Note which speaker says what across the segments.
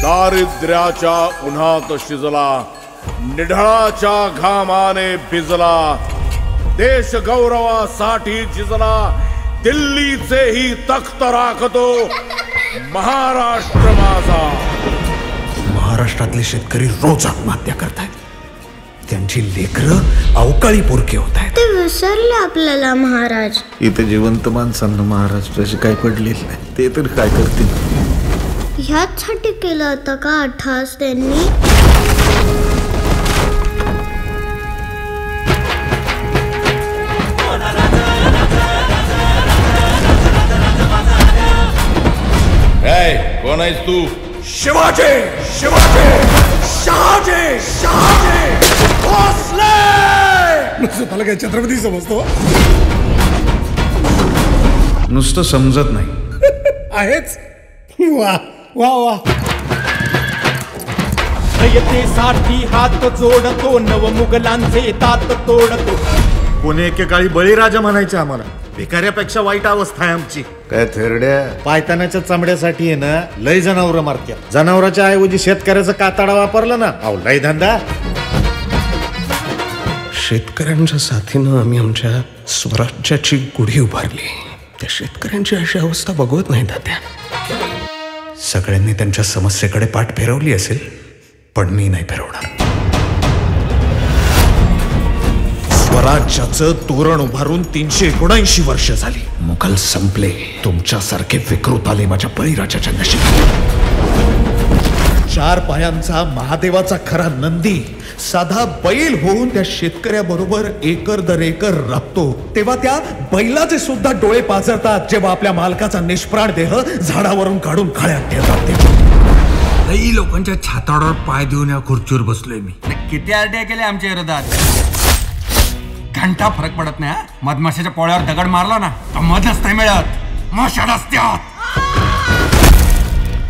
Speaker 1: दारिद्र्याच्या उन्हात शिजला, निढळाच्या घामाने भिजला, देश गौरवासाठी झिजला, दिल्लीचेही तख्त राखतो महाराष्ट्र माझा.
Speaker 2: महाराष्ट्रातले शेतकरी रोज आत्महत्या करतायत. त्यांची लेकरं अवकाळी पोरके होत आहेत.
Speaker 3: ते विसरले आपल्याला महाराज.
Speaker 4: इथे जिवंत माणसांना महाराष्ट्राशी काही पडलेलं नाही. ते तर काय करतील.
Speaker 3: ह्याचसाठी केलं होतं का अट्टहास त्यांनी?
Speaker 1: कोण आहेस तू?
Speaker 2: शिवाजी, शिवाजी, शहाजी, शहाजी, भोसले. स्वतःला काय छत्रपती समजतो?
Speaker 4: नुसतं समजत नाही.
Speaker 2: आहेच. वा वा वा.
Speaker 5: साठी हात जोडतो, नव मुघलांचे तात तोडतो.
Speaker 4: कोणी एकेकाळी बळीराजा म्हणायचे आम्हाला. भिकाऱ्यापेक्षा वाईट अवस्था आहे आमची.
Speaker 6: काय थेरड्या
Speaker 4: पायतानाच्या चमड्यासाठी आहे ना लय जनावर मारतात. जनावराच्या ऐवजी शेतकऱ्याचा कातडा वापरला ना, अहो लय धंदा.
Speaker 2: शेतकऱ्यांच्या साथीनं आम्ही आमच्या स्वराज्याची गुढी उभारली. त्या शेतकऱ्यांची अशी अवस्था बघवत नाही तात्या. सगळ्यांनी त्यांच्या समस्येकडे पाठ फिरवली असेल, पण मी नाही फिरवणार. स्वराज्याचं तोरण उभारून 379 वर्ष झाली. मुघल संपले. तुमच्यासारखे विकृत आले माझ्या बळीराजाच्या नशिबात. 4 पायांचा महादेवाचा खरा नंदी साधा बैल होऊन त्या शेतकऱ्याबरोबर एकर दर एकर राबतो, तेव्हा त्या बैलाचे सुद्धा डोळे पाजरतात जेव्हा आपल्या मालकाचा निष्प्राण देह झाडावरून काढून खाळ्यात ठेवतात.
Speaker 7: लई लोकांच्या छातावर पाय देऊन या खुर्चीवर बसलोय मी.
Speaker 8: किती आरटीआय केले आमच्या विरोधात. घंटा फरक पडत नाही. मधमाशाच्या पोळ्यावर दगड मारला ना, मधच नाही मिळत, माशा रस्त्यात.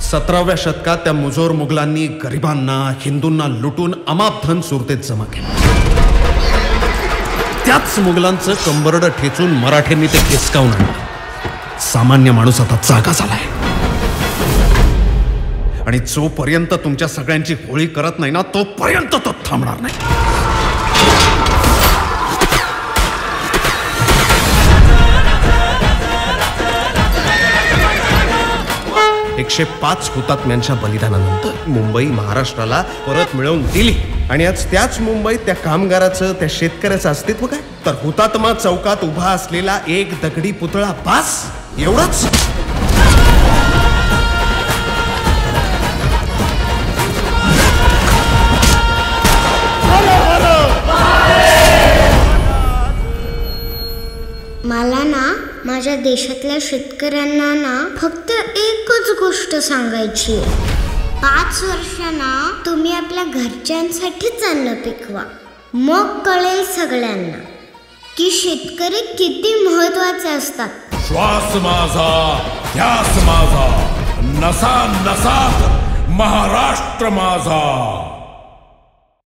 Speaker 2: 17व्या शतकात त्या मुजोर मुघलांनी गरिबांना, हिंदूंना लुटून अमाप धन सुरतेत जमा केलं. त्याच मुघलांचं कंबरड ठेचून मराठ्यांनी ते हिसकावून आणलं. सामान्य माणूस आता जागा झालाय. आणि जोपर्यंत तुमच्या सगळ्यांची होळी करत नाही ना, तोपर्यंत तो थांबणार नाही. 105 हुतात्म्यांच्या बलिदानानंतर मुंबई महाराष्ट्राला परत मिळवून दिली. आणि आज त्याच मुंबईत त्या कामगाराचं, त्या शेतकऱ्याचं अस्तित्व काय? तर हुतात्मा चौकात उभा असलेला एक दगडी पुतळा बास, एवढंच.
Speaker 3: मला ना माझ्या देशातल्या शेतकऱ्यांना ना फक्त एकच गोष्ट सांगायची आहे. 5 वर्षांना तुम्ही आपल्या घरच्यांसाठीच अन्न पिकवा. मग कळेल सगळ्यांना की शेतकरी किती महत्वाचे असतात.
Speaker 1: श्वास माझा, ध्यास माझा, नसा नसात महाराष्ट्र माझा.